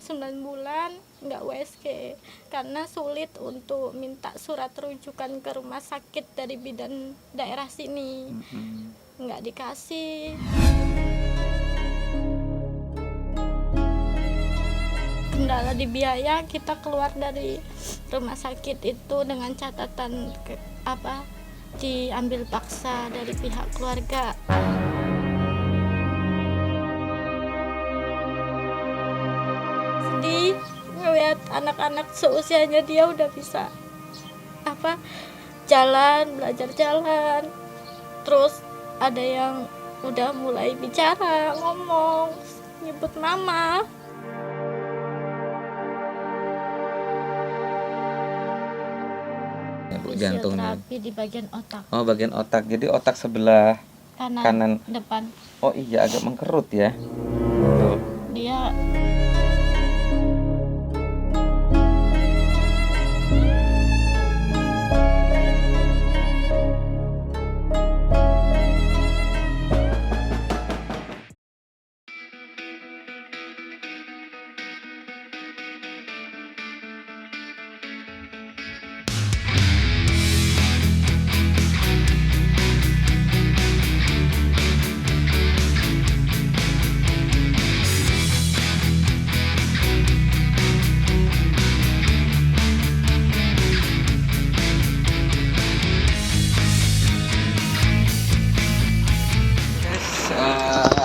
9 bulan nggak USG karena sulit untuk minta surat rujukan ke rumah sakit dari bidan daerah sini. Nggak dikasih. Kendala di biaya, kita keluar dari rumah sakit itu dengan catatan diambil paksa dari pihak keluarga. Sedih ngeliat anak-anak seusianya dia udah bisa belajar jalan, terus ada yang udah mulai bicara, ngomong, nyebut mama. Ya, Bu, jantungnya. Fisioterapi di bagian otak. Oh, bagian otak. Jadi otak sebelah kanan depan. Oh iya, agak mengkerut ya. Tuh. Dia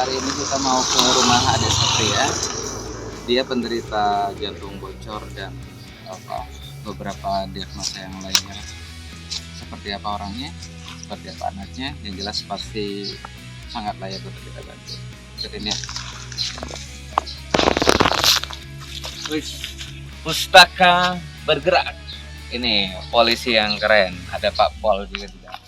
Hari ini kita mau ke rumah Ade Satria. Dia penderita jantung bocor dan beberapa diagnosa yang lainnya. Seperti apa orangnya, seperti apa anaknya, yang jelas pasti sangat layak untuk kita bantu. Ikutin ya. Pustaka bergerak. Ini polisi yang keren. Ada Pak Pol juga di dalam.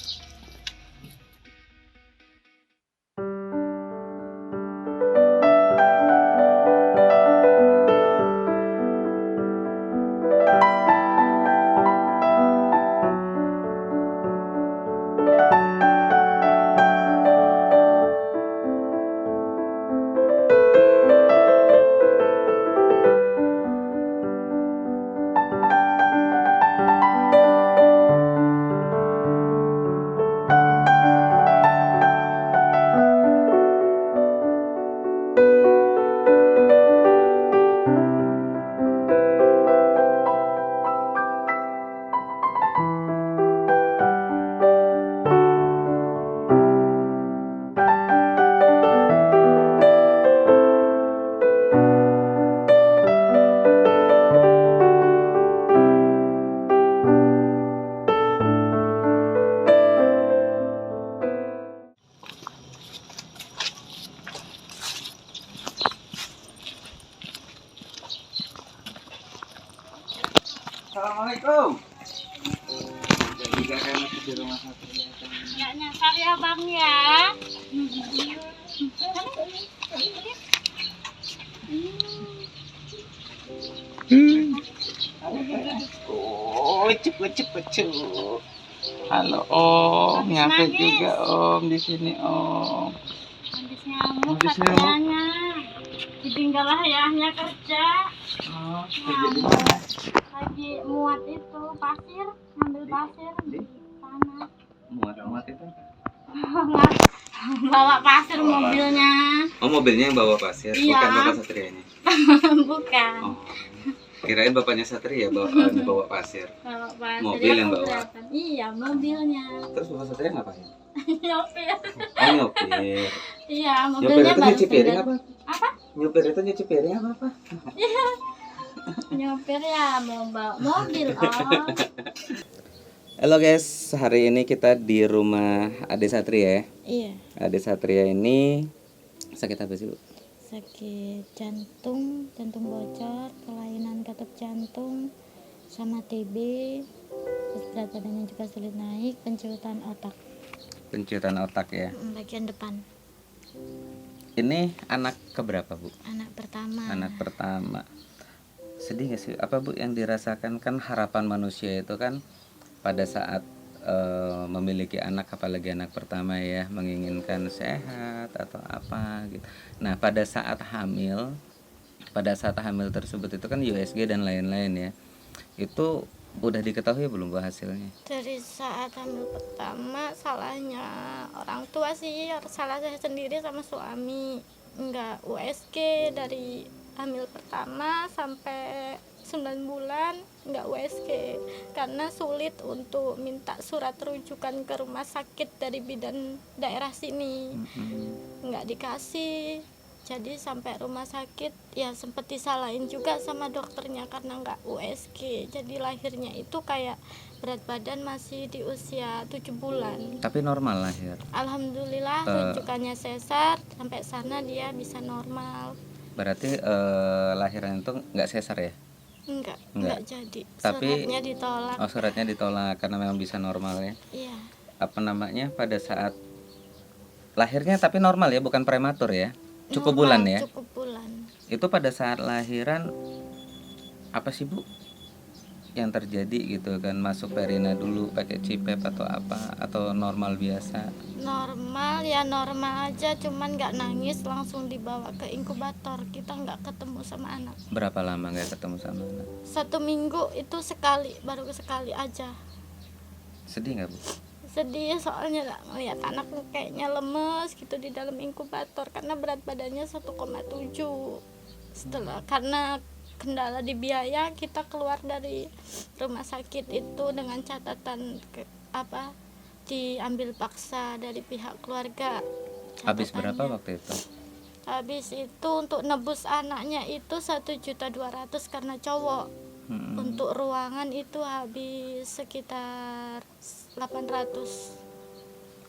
Assalamualaikum. Juga kan di rumah Satria. nggak nyasar ya bang ya. Oh, cukup. Halo Om, nyampe juga Om di sini Om. Habis nyamuk Habis nyamuk. katanya. Ditinggal ayahnya kerja. Oh, kerja di mana? Lagi muat itu pasir, ngambil pasir di sana. Muat itu? Bawa pasir mobilnya. Oh, mobilnya yang bawa pasir, Iya. bukan Bapak Satrianya. Bukan. Oh. Kirain bapaknya Satria bawa pasir. Bawa pasir. Mobil yang bawa. Kelihatan. Iya, mobilnya. Terus Bapak Satria ngapain? Nyopir. Oh, nyopir. Iya, Nyopir mobilnya itu baru nyuci piring pindah. apa? Apa? Nyopir itu nyuci piring apa? Iya. Nyopir ya mau bawa mobil. Oh. Halo guys, hari ini kita di rumah Ade Satria ya. Iya. Ade Satria ini sakit apa sih, Bu? Sakit jantung bocor, kelainan katup jantung, sama TB, terus berat badannya juga sulit naik, penciutan otak. Penciutan otak ya. Bagian depan. Ini anak keberapa, Bu? Anak pertama. Anak pertama. Sedih gak sih? Apa, Bu, yang dirasakan? Kan harapan manusia itu kan pada saat memiliki anak, apalagi anak pertama ya, menginginkan sehat atau apa gitu. Nah, pada saat hamil pada saat hamil tersebut itu kan USG dan lain-lain ya. Itu udah diketahui belum Bu hasilnya? Dari saat hamil pertama salahnya orang tua sih, salah saya sendiri sama suami. Enggak USG dari hamil pertama sampai 9 bulan enggak USG karena sulit untuk minta surat rujukan ke rumah sakit dari bidan daerah sini. Enggak dikasih. Jadi sampai rumah sakit ya sempat disalahin juga sama dokternya karena nggak USG. Jadi lahirnya itu kayak berat badan masih di usia 7 bulan. Tapi normal lahir. Alhamdulillah rujukannya sesar, sampai sana dia bisa normal. Berarti lahiran itu nggak sesar ya? Enggak jadi. Tapi Suratnya ditolak. Oh, suratnya ditolak karena memang bisa normal ya. Iya. Apa namanya, pada saat lahirnya tapi normal ya, bukan prematur ya. Cukup Normal, bulan ya. Cukup bulan. Itu pada saat lahiran apa sih Bu yang terjadi gitu kan? Masuk perina dulu pakai CPAP atau apa, atau normal biasa? Normal ya, normal aja, cuman nggak nangis, langsung dibawa ke inkubator. Kita nggak ketemu sama anak. Berapa lama nggak ketemu sama anak? 1 minggu itu sekali, baru sekali aja. Sedih nggak Bu? Sedih soalnya lah ngeliat anak kayaknya lemes gitu di dalam inkubator karena berat badannya 1,7. Setelah karena kendala di biaya, kita keluar dari rumah sakit itu dengan catatan diambil paksa dari pihak keluarga. Habis berapa Catatannya. waktu itu? Habis itu untuk nebus anaknya itu 1.200.000 karena cowok. Untuk ruangan itu habis sekitar 800.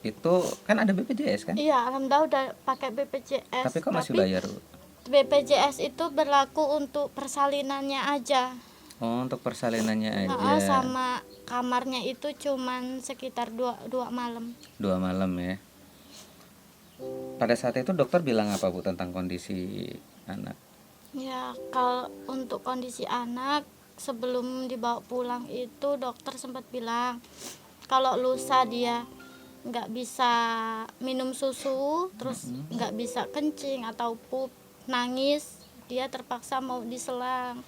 Itu kan ada BPJS kan? Iya, alhamdulillah udah pakai BPJS. Tapi kok masih bayar Bu? BPJS itu berlaku untuk persalinannya aja. Oh, untuk persalinannya aja. Sama kamarnya itu cuman sekitar 2 malam. 2 malam ya. Pada saat itu dokter bilang apa Bu tentang kondisi anak? Ya, kalau untuk kondisi anak sebelum dibawa pulang itu dokter sempat bilang kalau lusa dia nggak bisa minum susu, terus nggak bisa kencing atau pup, nangis, dia terpaksa mau diselang.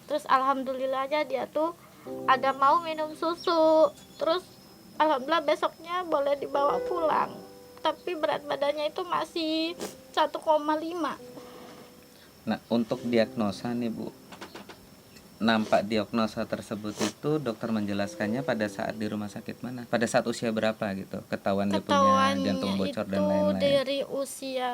Terus alhamdulillah aja dia tuh ada mau minum susu, terus alhamdulillah besoknya boleh dibawa pulang, tapi berat badannya itu masih 1,5. Nah, untuk diagnosa nih Bu, nampak diagnosa tersebut itu dokter menjelaskannya pada saat di rumah sakit mana? Pada saat usia berapa gitu? Ketahuan dia punya jantung bocor dan lain-lain. Dari usia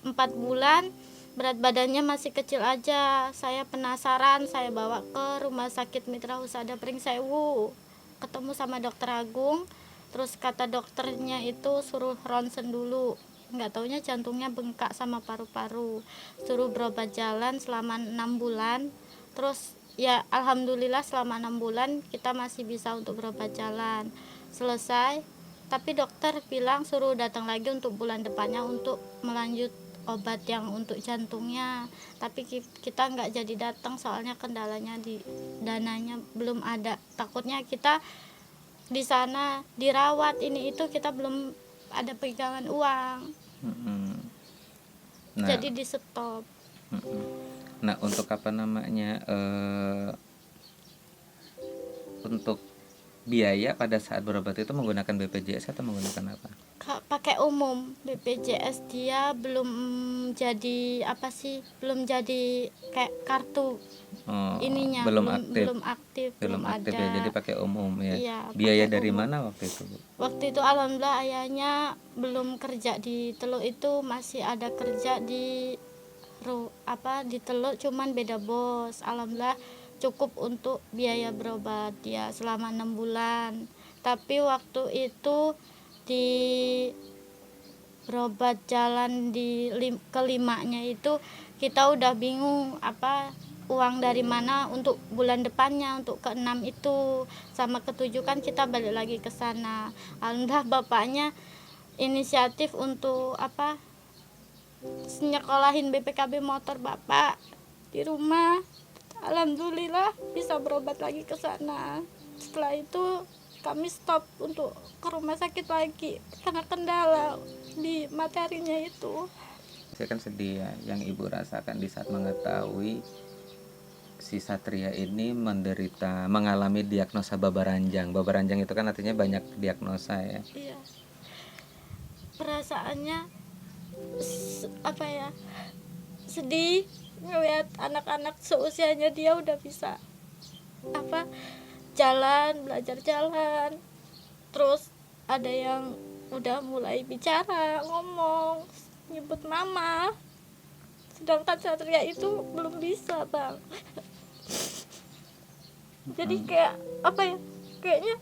4 bulan, berat badannya masih kecil aja. Saya penasaran, saya bawa ke rumah sakit Mitra Husada Pringsewu. Ketemu sama dokter Agung, terus kata dokternya itu suruh ronsen dulu. Nggak taunya jantungnya bengkak sama paru-paru. Suruh berobat jalan selama 6 bulan. Terus ya alhamdulillah selama 6 bulan kita masih bisa untuk berobat jalan. Selesai, tapi dokter bilang suruh datang lagi untuk bulan depannya untuk melanjut obat yang untuk jantungnya. Tapi kita nggak jadi datang soalnya kendalanya di dananya belum ada. Takutnya kita di sana dirawat ini itu kita belum ada pegangan uang. Nah, jadi di stop. Nah, untuk apa namanya, untuk biaya pada saat berobat itu menggunakan BPJS atau menggunakan apa? Pakai umum. BPJS dia belum jadi belum jadi kayak kartu. Ininya belum aktif ya, ada. jadi pakai umum ya. Iya, Biaya pakai dari umum. mana waktu itu Bu? Waktu itu alhamdulillah ayahnya belum kerja di Teluk, itu masih ada kerja di Teluk, cuman beda bos. Alhamdulillah cukup untuk biaya berobat dia selama 6 bulan. Tapi waktu itu di berobat jalan di kelimanya itu kita udah bingung uang dari mana untuk bulan depannya, untuk ke-6 itu sama ke-7 kan kita balik lagi ke sana. Alhamdulillah bapaknya inisiatif untuk nyekolahin BPKB motor bapak di rumah. Alhamdulillah bisa berobat lagi ke sana. Setelah itu kami stop untuk ke rumah sakit lagi karena kendala di materinya itu. Saya kan sedih ya, yang ibu rasakan di saat mengetahui si Satria ini mengalami diagnosa babaranjang. Babaranjang itu kan artinya banyak diagnosa ya. Iya, perasaannya apa ya, sedih ngeliat anak-anak seusianya dia udah bisa apa belajar jalan, terus ada yang udah mulai bicara, ngomong, nyebut mama, sedangkan Satria itu belum bisa, Bang. Jadi kayak apa ya, kayaknya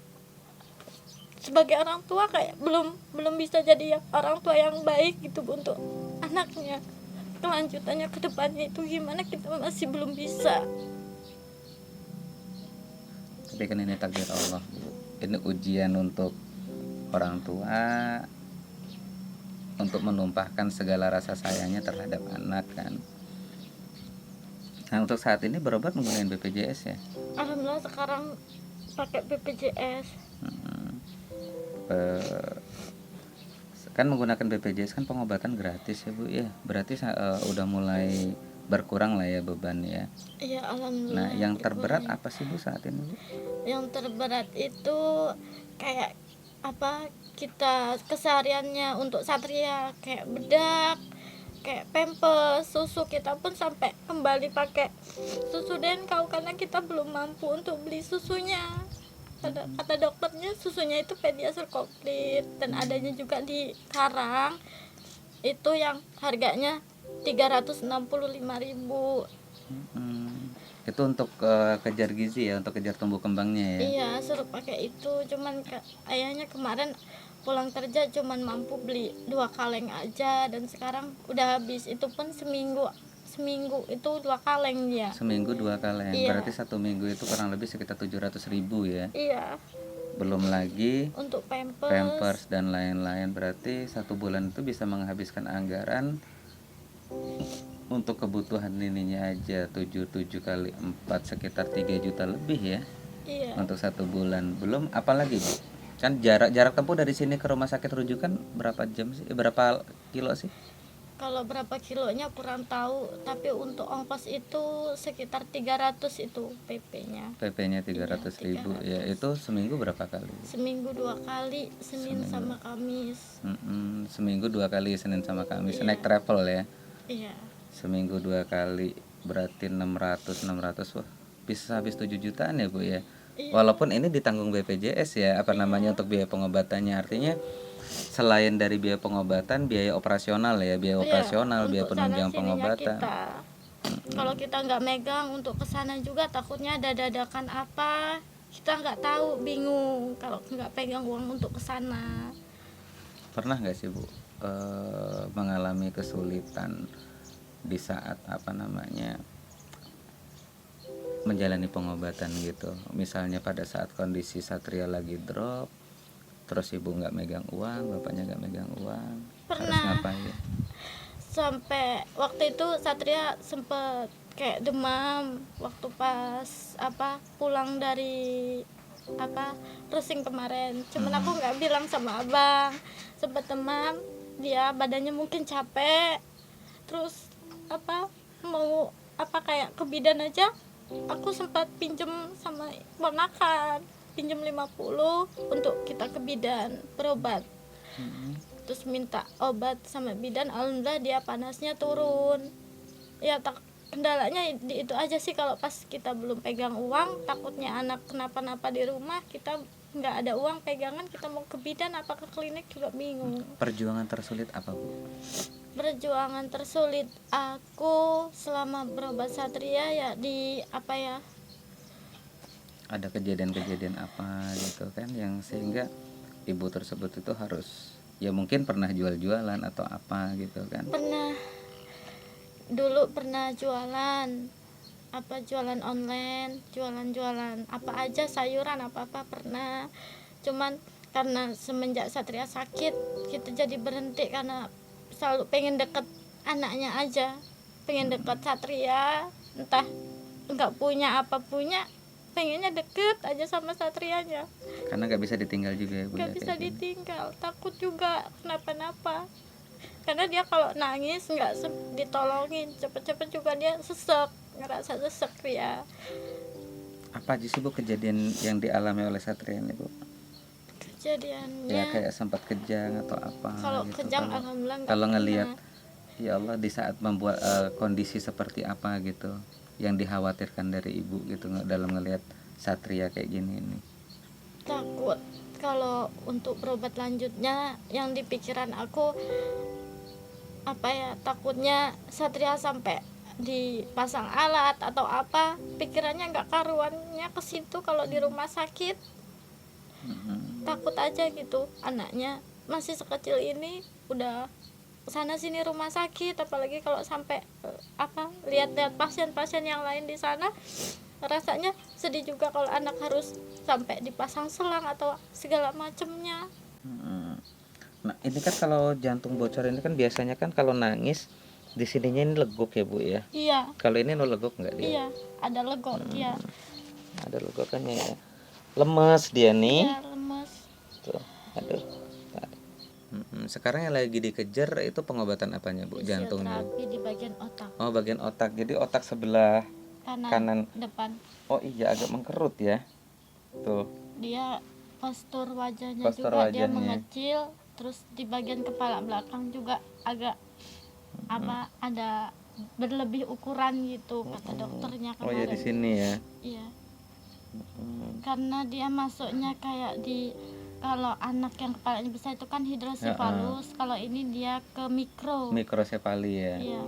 sebagai orang tua kayak belum bisa jadi orang tua yang baik gitu untuk anaknya. Kelanjutannya ke depannya itu gimana, kita masih belum bisa. Tapi kan ini takdir Allah, Bu. Ini ujian untuk orang tua untuk menumpahkan segala rasa sayangnya terhadap anak kan. Nah, untuk saat ini berobat menggunakan BPJS ya? Alhamdulillah sekarang pakai BPJS. Kan menggunakan BPJS kan pengobatan gratis ya Bu ya. Berarti udah mulai berkurang lah ya beban ya. Iya, alhamdulillah. Nah, yang terberat apa sih Bu saat ini Bu? Yang terberat itu kayak apa, kita kesehariannya untuk Satria kayak bedak, kayak pampers, susu, kita pun sampai kembali pakai susu Denkau karena kita belum mampu untuk beli susunya. Kata dokternya susunya itu pediasur komplit, dan adanya juga di Karang itu yang harganya 365.000. Itu untuk kejar gizi ya, untuk kejar tumbuh kembangnya ya. Iya, suruh pakai itu, cuman ayahnya kemarin pulang kerja cuman mampu beli 2 kaleng aja, dan sekarang udah habis. Itu pun seminggu itu 2 kaleng dia. Seminggu 2 kaleng. Iya. Berarti 1 minggu itu kurang lebih sekitar 700.000 ya. Iya, Belum lagi untuk pampers dan lain-lain. Berarti 1 bulan itu bisa menghabiskan anggaran untuk kebutuhan ininya aja 7 kali 4 sekitar 3 juta lebih ya. Iya. Untuk 1 bulan. Belum apalagi Bu? Kan jarak tempuh dari sini ke rumah sakit rujukan berapa jam sih? Berapa kilo sih? Kalau berapa kilonya kurang tahu, tapi untuk ongkos itu sekitar 300 itu PP-nya. PP-nya 300.000 ya. Itu seminggu berapa kali? Seminggu 2 kali, Senin sama Kamis. Seminggu 2 kali Senin sama Kamis. Iya. Naik travel ya. Iya. Seminggu 2 kali berarti 600. Wah, bisa habis 7 jutaan ya Bu ya. Iya. Walaupun ini ditanggung BPJS ya, namanya untuk biaya pengobatannya. Artinya selain dari biaya pengobatan, biaya operasional ya, biaya operasional, biaya untuk penunjang sana-sininya pengobatan. kita. Kalau kita nggak megang untuk kesana juga takutnya ada dadakan apa, kita nggak tahu, bingung kalau nggak pegang uang untuk kesana. Pernah nggak sih Bu mengalami kesulitan di saat menjalani pengobatan gitu? Misalnya pada saat kondisi Satria lagi drop, terus ibu nggak megang uang, bapaknya nggak megang uang, harus Pernah. ngapain? Sampai waktu itu Satria sempet kayak demam waktu pas pulang dari cruising kemarin. Cuman aku nggak bilang sama abang, sempet demam, dia badannya mungkin capek, terus mau kayak ke bidan aja. Aku sempat pinjem sama ponakan, pinjem 50 untuk kita ke bidan berobat. Terus minta obat sama bidan, alhamdulillah dia panasnya turun. Ya kendalanya itu aja sih, kalau pas kita belum pegang uang, takutnya anak kenapa-napa di rumah, kita nggak ada uang pegangan, kita mau ke bidan apa ke klinik juga bingung. Perjuangan tersulit apa Bu? Perjuangan tersulit aku selama berobat Satria ya Ada kejadian-kejadian apa gitu kan yang sehingga ibu tersebut itu harus, ya mungkin pernah jualan atau apa gitu kan? Dulu pernah jualan online, jualan apa aja, sayuran apa pernah. Cuman karena semenjak Satria sakit, kita jadi berhenti karena selalu pengen deket anaknya aja, pengen deket Satria, entah nggak punya apa punya, pengennya deket aja sama Satrianya. Karena nggak bisa ditinggal juga ya Bu? Nggak bisa ditinggal, takut juga kenapa-napa. karena dia kalau nangis nggak ditolongin cepet-cepet juga dia sesek, ngerasa sesek dia. Apa aja sih Bu kejadian yang dialami oleh Satria ini Bu? Kejadiannya Ya kayak sempat kejang atau apa kalau gitu. kejang alhamdulillah nggak Kalau ngelihat pernah. ya Allah di saat membuat kondisi seperti apa gitu yang dikhawatirkan dari ibu gitu dalam ngelihat Satria kayak gini ini. Takut kalau untuk berobat lanjutnya yang di pikiran aku apa ya, takutnya Satria sampai dipasang alat atau apa, pikirannya nggak karuannya ke situ kalau di rumah sakit. Takut aja gitu, anaknya masih sekecil ini udah sana sini rumah sakit, apalagi kalau sampai lihat-lihat pasien-pasien yang lain di sana, rasanya sedih juga kalau anak harus sampai dipasang selang atau segala macamnya. Nah ini kan kalau jantung bocor ini kan biasanya kan kalau nangis di sininya ini legok ya Bu ya. Iya, Kalau ini no legok nggak dia? iya, ada legok dia. Ada legokannya ya. Lemes dia nih. Iya, lemes. Tuh, aduh. Sekarang yang lagi dikejar itu pengobatan apanya Bu? Jantungnya. Fisioterapi di bagian otak Oh bagian otak. Jadi otak sebelah kanan. depan. Oh iya agak mengkerut ya. Tuh. Dia postur wajahnya Postur juga dia wajahnya. mengecil, terus di bagian kepala belakang juga agak ada berlebih ukuran gitu kata dokternya Oh ya kemarin. di sini ya. Iya. Karena dia masuknya kayak di, kalau anak yang kepalanya besar itu kan hidrosefalus, kalau ini dia ke mikro. Mikrosefali ya. Iya.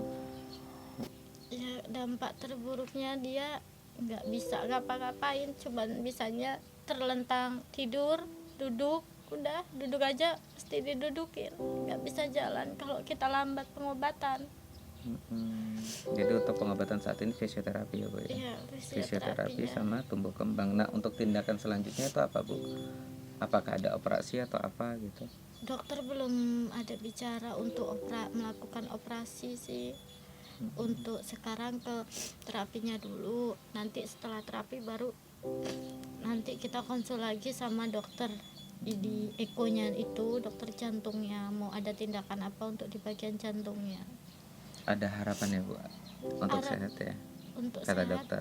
Ya dampak terburuknya dia nggak bisa ngapa-ngapain, cuman bisanya terlentang tidur, duduk, udah duduk aja pasti didudukin, nggak bisa jalan kalau kita lambat pengobatan. Jadi untuk pengobatan saat ini fisioterapi ya Bu ya. Iya, Fisioterapi fisioterapinya. sama tumbuh kembang. Nah untuk tindakan selanjutnya itu apa Bu? Apakah ada operasi atau apa gitu? Dokter belum ada bicara untuk melakukan operasi sih. Untuk sekarang ke terapinya dulu, nanti setelah terapi baru nanti kita konsul lagi sama dokter di ekonya itu, dokter jantungnya mau ada tindakan apa untuk di bagian jantungnya. Ada harapan ya Bu untuk Harap- sehat ya. Untuk Kata sehat, dokter.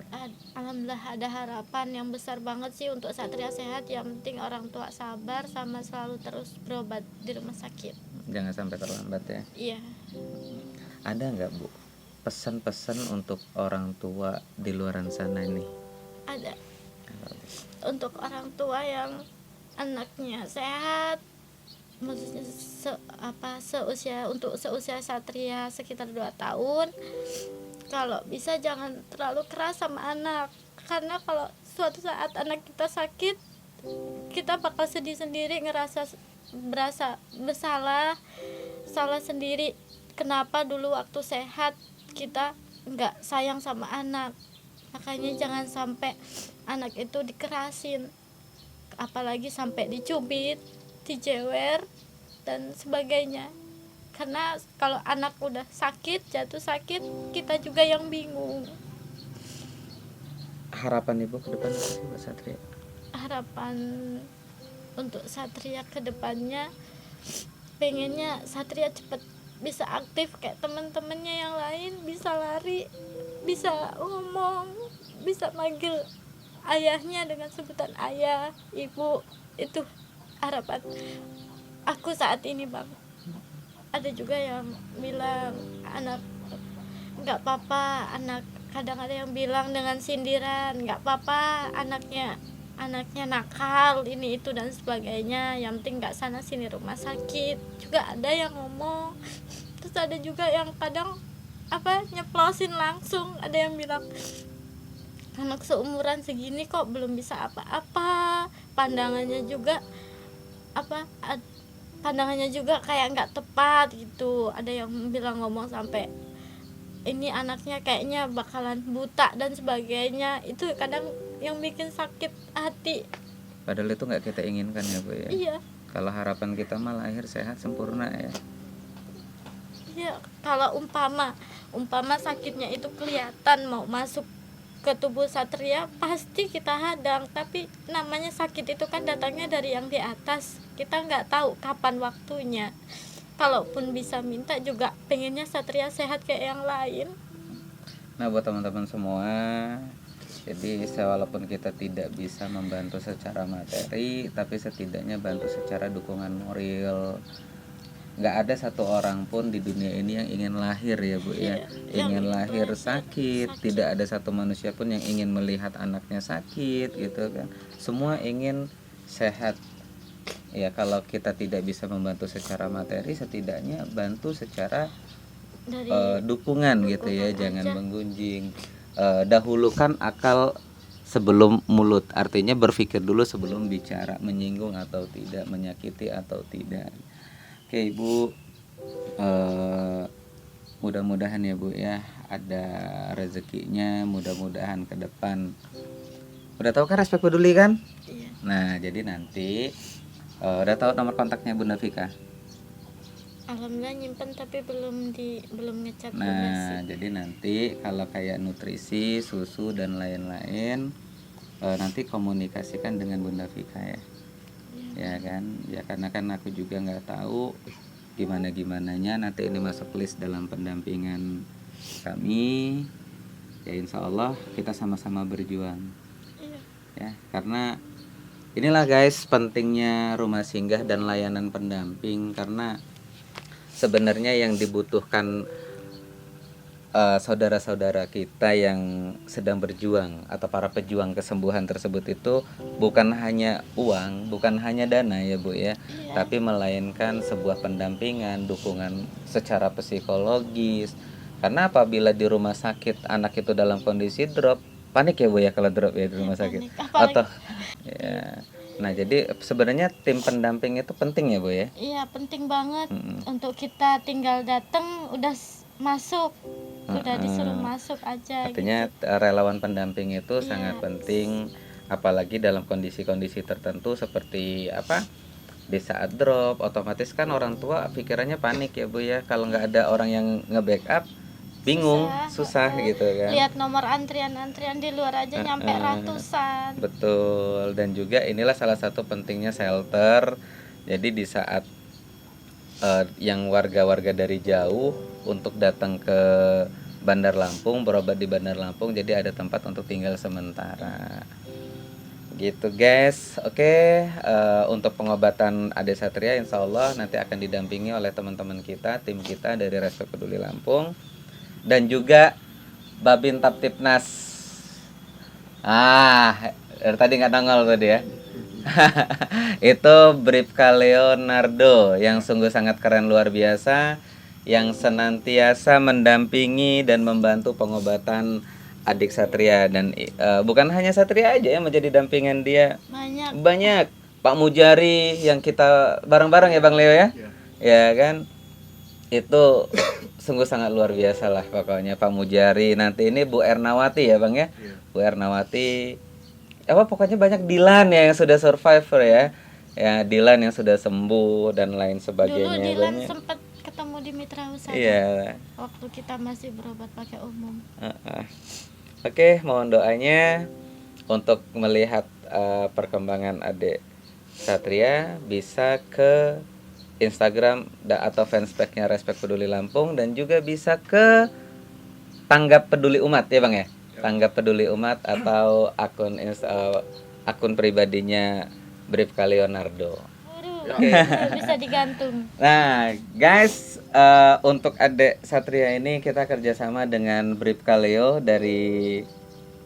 alhamdulillah ada harapan yang besar banget sih untuk Satria sehat. Yang penting orang tua sabar sama selalu terus berobat di rumah sakit. Jangan sampai terlambat ya. Iya, Ada nggak Bu pesan-pesan untuk orang tua di luaran sana ini? ada. Untuk orang tua yang anaknya sehat, maksudnya seusia Satria sekitar 2 tahun, kalau bisa jangan terlalu keras sama anak, karena kalau suatu saat anak kita sakit, kita bakal sedih sendiri, berasa salah sendiri, kenapa dulu waktu sehat kita nggak sayang sama anak. Makanya jangan sampai anak itu dikerasin, apalagi sampai dicubit, dijewer dan sebagainya. Karena kalau anak udah sakit, jatuh sakit, kita juga yang bingung. Harapan Ibu ke depan apa sih Mbak Satria? Harapan untuk Satria ke depannya, pengennya Satria cepet bisa aktif kayak teman-temannya yang lain, bisa lari, bisa ngomong, bisa manggil ayahnya dengan sebutan ayah, ibu. Itu harapan aku saat ini Bang. Ada juga yang bilang anak nggak apa-apa, anak kadang ada yang bilang dengan sindiran nggak apa-apa anaknya nakal ini itu dan sebagainya, yang penting nggak sana sini rumah sakit, juga ada yang ngomong. Terus ada juga yang kadang nyeplosin langsung, ada yang bilang anak seumuran segini kok belum bisa apa-apa, pandangannya juga pandangannya juga kayak nggak tepat gitu. Ada yang bilang ngomong sampai ini anaknya kayaknya bakalan buta dan sebagainya. Itu kadang yang bikin sakit hati. Padahal itu nggak kita inginkan ya Bu ya. Iya. Kalau harapan kita mah lahir sehat sempurna ya. Iya, kalau umpama sakitnya itu kelihatan mau masuk ke tubuh Satria, pasti kita hadang. Tapi namanya sakit itu kan datangnya dari yang di atas, kita nggak tahu kapan waktunya. kalaupun bisa minta juga pengennya Satria sehat kayak yang lain. Nah, buat teman-teman semua, jadi walaupun kita tidak bisa membantu secara materi, tapi setidaknya bantu secara dukungan moral. Nggak ada satu orang pun di dunia ini yang ingin lahir ya Bu ya, Iya, ingin yang lahir lahir sakit. sakit. Tidak ada satu manusia pun yang ingin melihat anaknya sakit gitu kan. Semua ingin sehat. Ya kalau kita tidak bisa membantu secara materi, setidaknya bantu secara Dari dukungan gitu ya, dukungan jangan aja. menggunjing. Dahulukan akal sebelum mulut, artinya berpikir dulu sebelum bicara, menyinggung atau tidak, menyakiti atau tidak. Oke Ibu, mudah-mudahan ya Bu ya ada rezekinya, mudah-mudahan ke depan. Udah tahu kan Respek Peduli kan? Iya. Nah jadi nanti udah tahu nomor kontaknya Bunda Vika. Alhamdulillah nyimpen tapi belum ngechat Nah, donasi. jadi nanti kalau kayak nutrisi, susu dan lain-lain, nanti komunikasikan dengan Bunda Vika ya, ya kan? Ya karena kan aku juga nggak tahu gimana-gimananya. Nanti ini masuk list dalam pendampingan kami. Ya Insya Allah kita sama-sama berjuang, Iya. ya. Karena inilah guys pentingnya rumah singgah dan layanan pendamping, karena sebenarnya yang dibutuhkan saudara-saudara kita yang sedang berjuang atau para pejuang kesembuhan tersebut itu bukan hanya uang, bukan hanya dana ya Bu ya, tapi melainkan sebuah pendampingan, dukungan secara psikologis. Karena apabila di rumah sakit anak itu dalam kondisi drop, panik ya Bu ya kalau drop ya di rumah sakit. Panik. Apalagi Atau ya. Nah, jadi sebenarnya tim pendamping itu penting ya Bu ya. iya penting banget Mm-mm. untuk kita tinggal datang udah masuk, udah disuruh masuk aja. Artinya gitu. relawan pendamping itu Iya. sangat penting, apalagi dalam kondisi-kondisi tertentu seperti apa, di saat drop, otomatis kan orang tua pikirannya panik ya Bu ya, kalau nggak ada orang yang nge-backup, bingung, susah gitu kan. Lihat nomor antrian di luar aja nyampe ratusan. Betul, dan juga inilah salah satu pentingnya shelter. Jadi di saat yang warga-warga dari jauh untuk datang ke Bandar Lampung, berobat di Bandar Lampung, jadi ada tempat untuk tinggal sementara. Gitu guys. Oke, untuk pengobatan Ade Satria insya Allah nanti akan didampingi oleh teman-teman kita, tim kita dari Respek Peduli Lampung, dan juga Babin Taptipnas. Dari tadi nggak nongol tadi ya. Itu Bribka Leonardo yang sungguh sangat keren, luar biasa, yang senantiasa mendampingi dan membantu pengobatan adik Satria. Dan bukan hanya Satria aja yang menjadi dampingan dia, banyak Pak Mujari yang kita bareng-bareng ya Bang Leo ya. Ya kan, itu sungguh sangat luar biasa lah pokoknya Pak Mujari. Nanti ini Bu Ernawati ya Bang ya. Bu Ernawati, pokoknya banyak Dilan ya yang sudah survivor ya. Ya Dilan yang sudah sembuh dan lain sebagainya. Dulu Dilan banyak. sempat ketemu di Mitra Usaha. Iya. Waktu kita masih berobat pakai umum. Oke, mohon doanya untuk melihat perkembangan adik Satria, bisa ke Instagram atau fanspage-nya Respek Peduli Lampung, dan juga bisa ke Tanggap Peduli Umat ya Bang ya. Tanggap Peduli Umat atau akun pribadinya Bribka Leonardo. Bisa digantung. Nah guys, untuk adik Satria ini kita kerjasama dengan Bribka Leo dari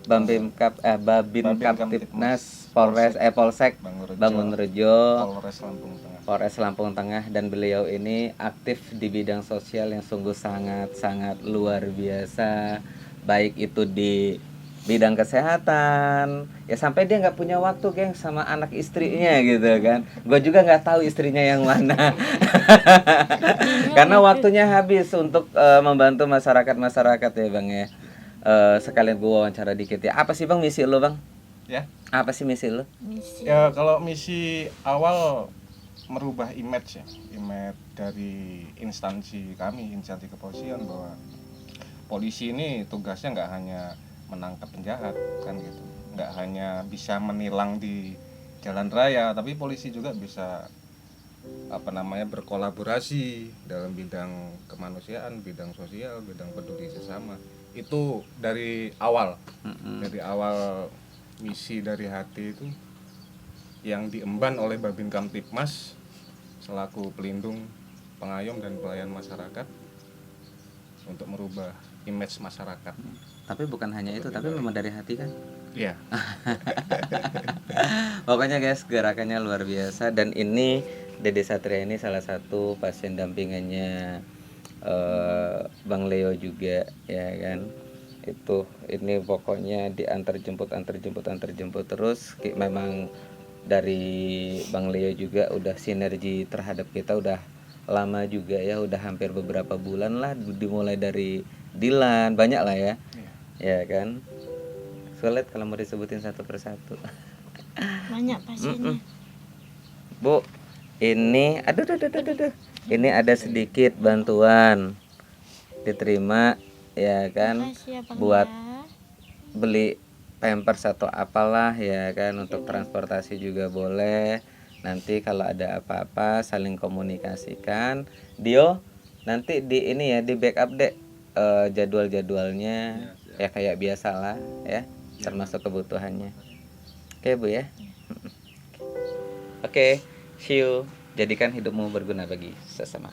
Babin Kaptipnas Polsek Bangunrejo, Polres Lampung Tengah, dan beliau ini aktif di bidang sosial yang sungguh sangat luar biasa, baik itu di bidang kesehatan ya, sampai dia nggak punya waktu geng sama anak istrinya gitu kan. Gue juga nggak tahu istrinya yang mana karena waktunya habis untuk membantu masyarakat ya Bang ya. Sekalian gue wawancara dikit ya, apa sih Bang misi lo Bang? Ya, Apa sih misi lo? ya kalau misi awal merubah image dari instansi kami, instansi kepolisian, bahwa polisi ini tugasnya nggak hanya menangkap penjahat kan gitu, nggak hanya bisa menilang di jalan raya, tapi polisi juga bisa berkolaborasi dalam bidang kemanusiaan, bidang sosial, bidang peduli sesama. Itu dari awal. Dari awal misi dari hati itu yang diemban oleh Babin Kamtipmas selaku pelindung, pengayom dan pelayan masyarakat untuk merubah image masyarakat. Tapi bukan hanya itu, tapi memang dari hati kan. Iya. Pokoknya guys, gerakannya luar biasa. Dan ini Dede Satria ini salah satu pasien dampingannya Bang Leo juga, ya kan. Ini pokoknya diantar jemput terus. Memang dari Bang Leo juga udah sinergi terhadap kita udah lama juga ya, udah hampir beberapa bulan lah, dimulai dari Dilan, banyak lah ya. Ya kan. Sulit kalau mau disebutin satu persatu. Banyak pasiennya. Bu, ini aduh. Ini ada sedikit bantuan diterima ya kan, Makasih ya, Bang, buat ya. beli pampers atau apalah ya kan, untuk transportasi juga boleh. Nanti kalau ada apa-apa saling komunikasikan. Dio, nanti di ini ya, di backup deh jadwal-jadwalnya ya kayak biasa lah ya, termasuk kebutuhannya. Oke Bu ya. Oke, see you. Jadikan hidupmu berguna bagi sesama.